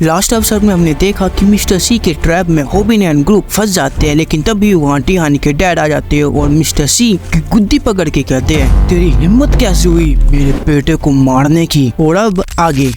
Last episode में हमने देखा कि मिस्टर सी के ट्रैप में होबिन एंड ग्रुप फंस जाते हैं, लेकिन तभी वहाँ टिहान के डैड आ जाते हैं और मिस्टर सी की गुद्दी पकड़ के कहते हैं, तेरी हिम्मत कैसे हुई मेरे बेटे को मारने की। और अब आगे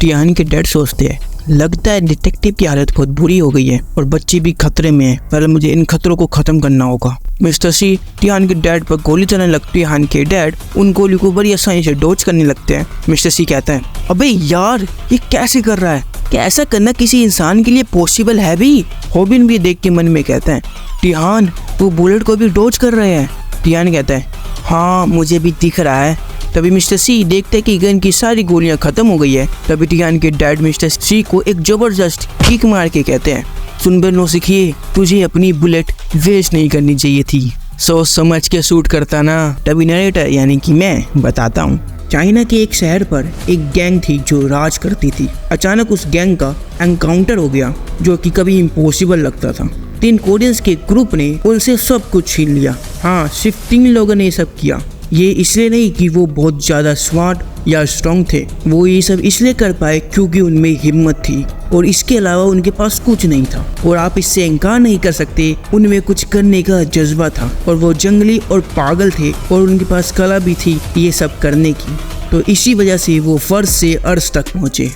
टिहान के डैड सोचते हैं, लगता है डिटेक्टिव की हालत बहुत बुरी हो गई है और बच्ची भी खतरे में है, पहले मुझे इन खतरों को खत्म करना होगा। मिस्टर सी टिहान के डैड पर गोली चलाने लगती है। टिहान के डैड उन गोली को बड़ी आसानी से डॉज करने लगते हैं। मिस्टर सी कहता है, अबे यार ये कैसे कर रहा है, क्या ऐसा करना किसी इंसान के लिए पॉसिबल है भी। होबिन भी देख के मन में कहता है, टिहान वो बुलेट को भी डॉज कर रहे हैं। टिहान कहता है, हाँ मुझे भी दिख रहा है। तभी मिस्टर सी देखते हैं कि गन की सारी गोलियां खत्म हो गई है। तभी टिहान के डैड मिस्टर सी को एक जबरदस्त किक मार के कहते हैं, सुन बे नौसिखिए, तुझे अपनी बुलेट वेस्ट नहीं करनी चाहिए थी, सोच समझ के शूट करता ना। तभी नरेटर यानी कि मैं बताता हूँ। चाइना के एक शहर पर एक गैंग थी जो राज करती थी। अचानक उस गैंग का एनकाउंटर हो गया जो कि कभी इम्पॉसिबल लगता था। 3 कोरियंस के ग्रुप ने उनसे सब कुछ छीन लिया। हाँ, सिर्फ 3 लोगों ने ये सब किया। ये इसलिए नहीं कि वो बहुत ज़्यादा स्मार्ट या स्ट्रॉन्ग थे, वो ये सब इसलिए कर पाए क्योंकि उनमें हिम्मत थी और इसके अलावा उनके पास कुछ नहीं था। और आप इससे इनकार नहीं कर सकते, उनमें कुछ करने का जज्बा था और वो जंगली और पागल थे और उनके पास कला भी थी ये सब करने की। तो इसी वजह से वो फर्श से अर्श तक पहुँचे।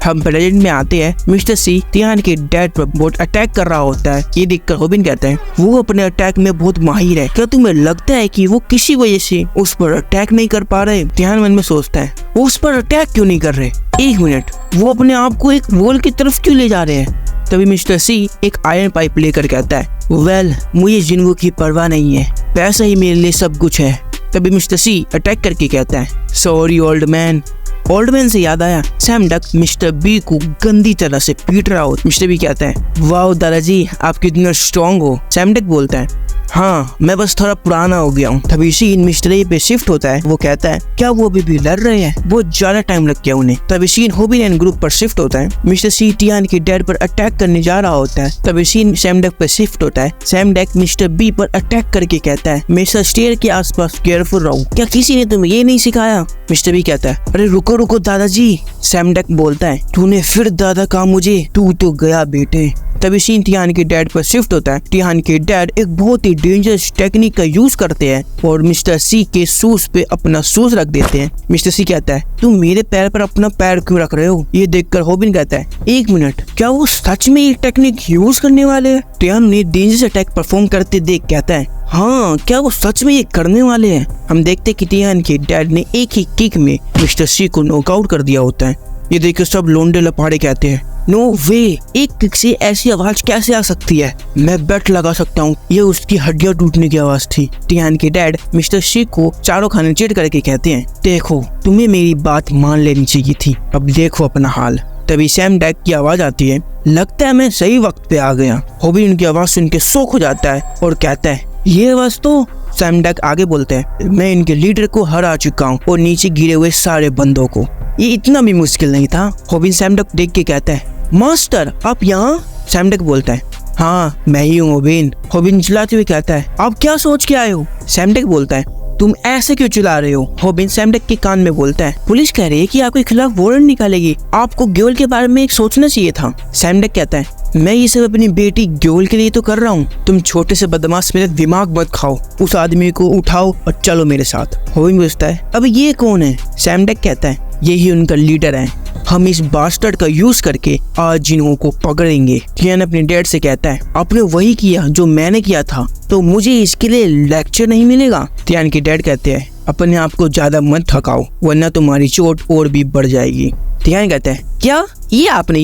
हम प्रेजेंट में आते हैं। मिस्टर सी टिहान के डैड पर बहुत अटैक कर रहा होता है। ये देखकर होबिन कहता है, वो अपने अटैक में बहुत माहिर है, क्या तुम्हें लगता है कि वो किसी वजह से उस पर अटैक नहीं कर पा रहे। टिहान मन में सोचता है, वो उस पर अटैक क्यों नहीं कर रहे, एक मिनट, वो अपने आप को एक वॉल की तरफ क्यों ले जा रहे हैं। तभी मिस्टर सी एक आयरन पाइप लेकर कहता है, वेल मुझे जिन्हों की परवाह नहीं है, पैसा ही मेरे लिए सब कुछ है। तभी मिस्टर सी अटैक करके कहता है, sorry old man. Old man से याद आया, सैम डक मिस्टर बी को गंदी तरह से पीट रहा हो। मिस्टर बी कहता है, वाह दादाजी आप कितने स्ट्रॉन्ग हो। सैम डक बोलता है, हाँ मैं बस थोड़ा पुराना हो गया हूँ। तभी सीन मिस्टर ए पे शिफ्ट होता है। वो कहता है, क्या वो अभी भी लड़ रहे हैं, बहुत ज्यादा टाइम लग गया उन्हें। तभी सीन होबिन एंड ग्रुप पर शिफ्ट होता है। मिस्टर सी टिहान के डैड पर अटैक करने जा रहा होता है। तभी सीन सैम डक पर शिफ्ट होता है। सैम डक मिस्टर बी पर अटैक करके कहता है, हमेशा स्टेयर के आसपास केयरफुल रहो, क्या किसी ने तुम्हें ये नहीं सिखाया। मिस्टर बी कहता है, अरे रुको रुको दादाजी। सैम डक बोलता है, तूने फिर दादा कहा मुझे, तू तो गया बेटे। तभी सीन टिहान के डैड पर शिफ्ट होता है। टिहान के डैड एक बहुत ही डेंजरस टेक्निक का यूज करते हैं और मिस्टर सी के शूज पे अपना शूज रख देते हैं। मिस्टर सी कहता है, तुम मेरे पैर पर अपना पैर क्यों रख रहे हो। ये देखकर होबिन कहता है, एक मिनट, क्या वो सच में ये टेक्निक यूज करने वाले हैं। टिहान ने डेंजरस अटैक परफॉर्म करते देख कहता है, हाँ क्या वो सच में ये करने वाले हैं। हम देखते हैं कि टिहान के डैड ने एक ही किक में मिस्टर सी को नॉकआउट कर दिया होता है। ये देखकर सब लोंडे लपाड़े कहते हैं, नो वे, एक किक से ऐसी आवाज कैसे आ सकती है। मैं बेट लगा सकता हूँ ये उसकी हड्डियां टूटने की आवाज थी। टिहान के डैड मिस्टर शी को चारों खाने चिढ़ करके कहते हैं, देखो तुम्हें मेरी बात मान लेनी चाहिए थी, अब देखो अपना हाल। तभी सैम डक की आवाज आती है, लगता है मैं सही वक्त पे आ गया। होबिन उनकी आवाज सुन के शॉक हो जाता है और कहता है, ये आवाज तो। सैम डक आगे बोलते हैं, मैं इनके लीडर को हरा चुका हूँ और नीचे गिरे हुए सारे बंदों को। ये इतना भी मुश्किल नहीं था। होबिन सैम डक देख के कहता है, मास्टर आप यहाँ। सैम डक बोलता है, हाँ मैं ही हूँ होबिन। होबिन चिल्लाते हुए कहता है, आप क्या सोच के आए हो। सैम डक बोलता है, तुम ऐसे क्यों चिल्ला रहे हो। होबिन सैम डक के कान में बोलता है, पुलिस कह रही है कि आपके खिलाफ वारंट निकालेगी, आपको ग्योल के बारे में सोचना चाहिए था। सैम डक कहता है, मैं ये सब अपनी बेटी ग्योल के लिए तो कर रहा हूँ, तुम छोटे से बदमाश मेरा दिमाग मत खाओ, उस आदमी को उठाओ और चलो मेरे साथ। होबिन पूछता है, अब ये कौन है। सैम डक कहता है, यही उनका लीडर है, हम इस बास्टर्ड का यूज करके आज जिन्हों को पकड़ेंगे। टिहान अपने डैड से कहता है, आपने वही किया जो मैंने किया था, तो मुझे इसके लिए लेक्चर नहीं मिलेगा। टिहान के डैड कहते हैं, अपने आप को ज्यादा मत थकाओ वरना तुम्हारी चोट और भी बढ़ जाएगी। टिहान कहता है, क्या ये आपने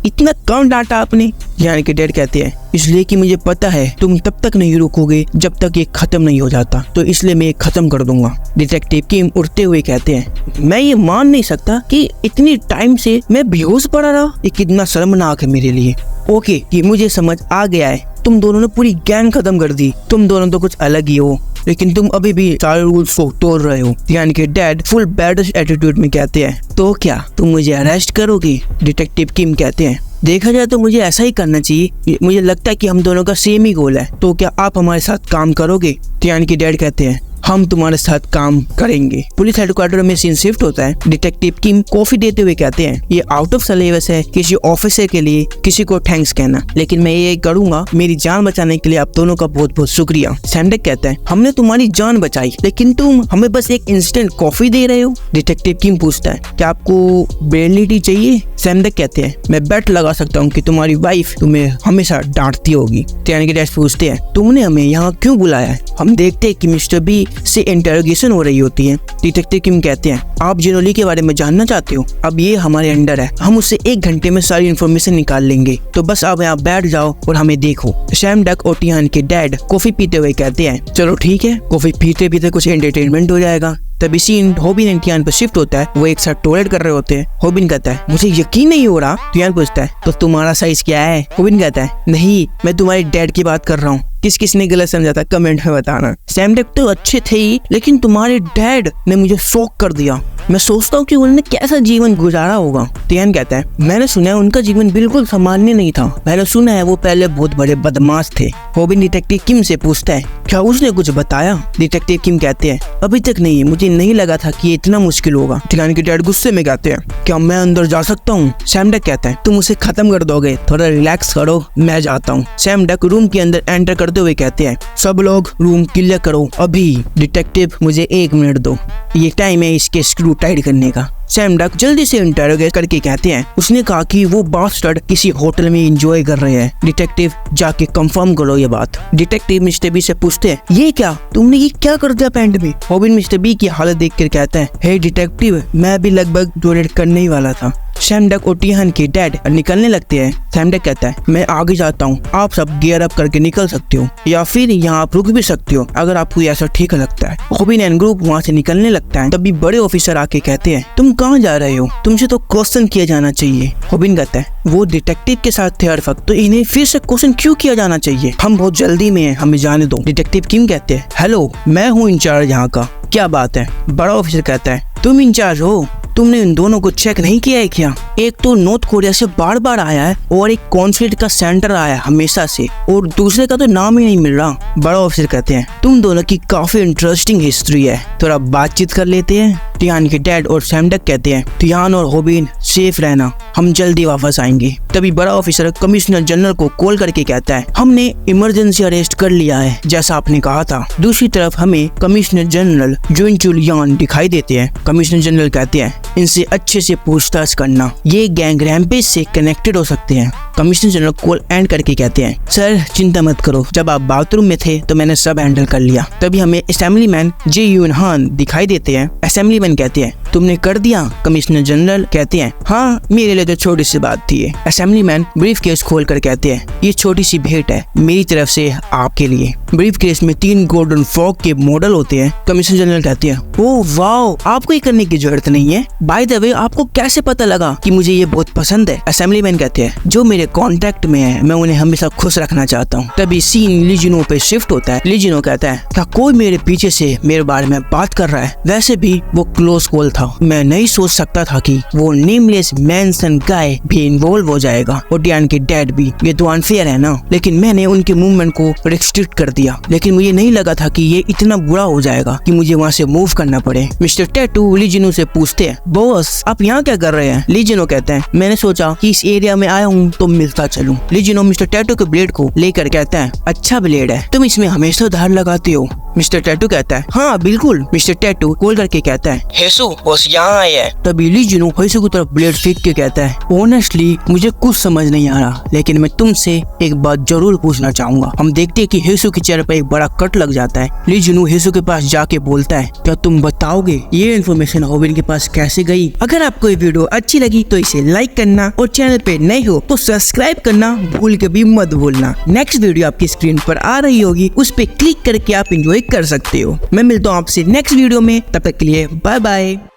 इतना कम डांटा आपने। टिहान के डैड कहते हैं, इसलिए कि मुझे पता है तुम तब तक नहीं रुकोगे जब तक ये खत्म नहीं हो जाता, तो इसलिए मैं ये खत्म कर दूंगा। डिटेक्टिव किम उठते हुए कहते हैं, मैं ये मान नहीं सकता कि इतनी टाइम से मैं बेहोश पड़ा रहा, ये कितना शर्मनाक है मेरे लिए। ओके, ये मुझे समझ आ गया है, तुम दोनों ने पूरी गैंग खत्म कर दी, तुम दोनों तो कुछ अलग ही हो, लेकिन तुम अभी भी सारे रूल्स को तोड़ रहे हो। टिहान के डैड फुल बैडिश एटीट्यूड में कहते हैं, तो क्या तुम मुझे अरेस्ट करोगे। डिटेक्टिव किम कहते हैं, देखा जाए तो मुझे ऐसा ही करना चाहिए, मुझे लगता है कि हम दोनों का सेम ही गोल है, तो क्या आप हमारे साथ काम करोगे। टिहान के डैड कहते हैं, हम तुम्हारे साथ काम करेंगे। पुलिस हेडक्वार्टर में सीन शिफ्ट होता है। डिटेक्टिव किम कॉफी देते हुए कहते हैं, ये आउट ऑफ सिलेबस है किसी ऑफिसर के लिए किसी को थैंक्स कहना, लेकिन मैं ये करूंगा। मेरी जान बचाने के लिए आप दोनों का बहुत बहुत शुक्रिया। सैमडेक कहता है, हमने तुम्हारी जान बचाई लेकिन तुम हमें बस एक इंस्टेंट कॉफी दे रहे हो। डिटेक्टिव किम पूछता है, क्या आपको ब्रेन टी चाहिए? सैमडेक कहते हैं, मैं बेट लगा सकता हूँ कि तुम्हारी वाइफ तुम्हें हमेशा डांटती होगी। टियान के डैड पूछते हैं, तुमने हमें यहाँ क्यों बुलाया है? हम देखते हैं कि मिस्टर बी से इंटरोगेशन हो रही होती है। डिटेक्टिव किम कहते हैं, आप जिनोली के बारे में जानना चाहते हो? अब ये हमारे अंडर है, हम उससे 1 घंटे में सारी इन्फॉर्मेशन निकाल लेंगे, तो बस आप यहाँ बैठ जाओ और हमें देखो। सैमडेक और टियान के डैड कॉफी पीते हुए कहते हैं, चलो ठीक है, कॉफी पीते पीते कुछ एंटरटेनमेंट हो जाएगा। तभी सीन होबिन एंड टियान पर शिफ्ट होता है। वो एक साथ टॉयलेट कर रहे होते हैं। होबिन कहता है, मुझे यकीन नहीं हो रहा। टियान पूछता है, तो तुम्हारा साइज क्या है? होबिन कहता है, नहीं, मैं तुम्हारे डैड की बात कर रहा हूँ। किस ने गलत समझा था कमेंट में बताना। सैमडेक तो अच्छे थे ही, लेकिन तुम्हारे डैड ने मुझे शॉक कर दिया। मैं सोचता हूँ कि उन्होंने कैसा जीवन गुजारा होगा। टियान कहता है, मैंने सुना है उनका जीवन बिल्कुल सामान्य नहीं था। मैंने सुना है वो पहले बहुत बड़े बदमाश थे। होबिन डिटेक्टिव किम से पूछता है, क्या उसने कुछ बताया? डिटेक्टिव किम कहते हैं, अभी तक नहीं, मुझे नहीं लगा था कि ये इतना मुश्किल होगा। टियान के डैड गुस्से में कहते हैं, क्या मैं अंदर जा सकता हूँ? सैमडेक कहता है, तुम उसे खत्म कर दोगे, थोड़ा रिलैक्स करो, मैं जाता हूँ। सैमडेक रूम के अंदर एंटर करते हुए कहते हैं, सब लोग रूम क्लियर करो अभी। डिटेक्टिव, मुझे 1 मिनट दो, ये टाइम है इसके स्क्रू टाइट करने का। सैमडेक जल्दी से इंटरोगेट करके कहते हैं, उसने कहा कि वो बास्टर्ड किसी होटल में एंजॉय कर रहे हैं। डिटेक्टिव, जाके कंफर्म करो ये बात। डिटेक्टिव मिस्टर बी से पूछते हैं, ये क्या, तुमने ये क्या कर दिया पैंट में? होबिन मिस्टर बी की हालत देखकर कहता है, हे डिटेक्टिव, मैं भी लगभग टॉयलेट करने ही वाला था। सैमडेक और टियान के डैड निकलने लगते हैं। सैमडेक कहता है, मैं आगे जाता हूँ, आप सब गियर अप करके निकल सकते हो या फिर यहाँ आप रुक भी सकते हो अगर आपको ऐसा ठीक लगता है। होबिन एंड ग्रुप वहाँ से निकलने लगता है। तभी बड़े ऑफिसर आके कहते हैं, तुम कहाँ जा रहे हो? तुमसे तो क्वेश्चन किया जाना चाहिए। होबिन कहता है, वो डिटेक्टिव के साथ थे हर वक्त, तो इन्हें फिर से क्वेश्चन क्यों किया जाना चाहिए? हम बहुत जल्दी में हैं, हमें जाने दो। डिटेक्टिव किम कहते हैं, हेलो, मैं हूँ इंचार्ज यहाँ का। क्या बात है? बड़ा ऑफिसर कहता है, तुम इंचार्ज हो? तुमने इन दोनों को चेक नहीं किया है क्या? एक तो नॉर्थ कोरिया से बार आया है और एक कॉन्फ्लिक्ट का सेंटर आया है हमेशा से, और दूसरे का तो नाम ही नहीं मिल रहा। बड़ा ऑफिसर कहते हैं, तुम दोनों की काफी इंटरेस्टिंग हिस्ट्री है, थोड़ा बातचीत कर लेते हैं। टियान के डैड और सैमडेक कहते हैं, टियान और होबिन सेफ रहना, हम जल्दी वापस आएंगे। तभी बड़ा ऑफिसर कमिश्नर जनरल को कॉल करके कहता है, हमने इमरजेंसी अरेस्ट कर लिया है जैसा आपने कहा था। दूसरी तरफ हमें कमिश्नर जनरल जुन चुलियान दिखाई देते हैं। कमिश्नर जनरल कहते हैं, इनसे अच्छे से पूछताछ करना, ये गैंग रैम्पेज से कनेक्टेड हो सकते हैं। कमिश्नर जनरल कॉल एंड करके कहते हैं, सर चिंता मत करो, जब आप बाथरूम में थे तो मैंने सब हैंडल कर लिया। तभी हमें असेंबलीमैन जे यून हान दिखाई देते हैं। असेंबलीमैन कहते हैं, तुमने कर दिया? कमिश्नर जनरल कहते हैं, हाँ, मेरे लिए तो छोटी सी बात थी। असेंबलीमैन ब्रीफ केस खोल कर कहते हैं, ये छोटी सी भेंट है मेरी तरफ से आपके लिए। ब्रीफ केस में 3 गोल्डन फ्रॉग के मॉडल होते हैं। कमिश्नर जनरल कहते हैं, ओह वाओ, आपको ये करने की जरूरत नहीं है। बाय द वे, आपको कैसे पता लगा कि मुझे ये बहुत पसंद है? असेंबलीमैन कहते हैं, जो मेरे कॉन्टेक्ट में है, मैं उन्हें हमेशा खुश रखना चाहता हूँ। तभी सीन लीजिनो पे शिफ्ट होता है। लीजिनो कहता है, क्या कोई मेरे पीछे से मेरे बारे में बात कर रहा है? वैसे भी वो क्लोज कॉल था, मैं नहीं सोच सकता था कि वो नेमलेस मैनसन गाय भी इन्वॉल्व हो जाएगा, और टियान के डैड भी। ये तो अनफेयर है ना, लेकिन मैंने उनके मूवमेंट को रिस्ट्रिक्ट कर दिया, लेकिन मुझे नहीं लगा था कि ये इतना बुरा हो जाएगा कि मुझे वहाँ से मूव करना पड़े। मिस्टर टैटू लीजिनो से पूछते हैं, बॉस आप यहाँ क्या कर रहे हैं? लीजिनो कहते हैं, मैंने सोचा कि इस एरिया में आया हूँ तो मिलता चलूं। लीजिनो मिस्टर टैटू के ब्लेड को लेकर कहता है, अच्छा ब्लेड है, तुम इसमें हमेशा धार लगाते हो। मिस्टर टैटू कहता है, हाँ बिल्कुल। मिस्टर टैटू कॉल करके कहता है, हेसु बॉस यहाँ आया है। तभी लीजिनो हेसु की तरफ ब्लेड फेंक के कहता है, ऑनेस्टली मुझे कुछ समझ नहीं आ रहा, लेकिन मैं तुमसे एक बात जरूर पूछना चाहूंगा। हम देखते हैं कि हेसु के चेहरे पर एक बड़ा कट लग जाता है। लीजिनो हेसु के पास जाके बोलता है, क्या तुम बताओगे ये इन्फॉर्मेशन होबिन के पास कैसे गई? अगर आपको ये वीडियो अच्छी लगी तो इसे लाइक करना, और चैनल पे नए हो तो सब्सक्राइब करना भूल के भी मत भूलना। नेक्स्ट वीडियो आपकी स्क्रीन पर आ रही होगी, उस पे क्लिक करके आप एंजॉय कर सकते हो। मैं मिलता हूँ आपसे नेक्स्ट वीडियो में, तब तक के लिए बाय बाय।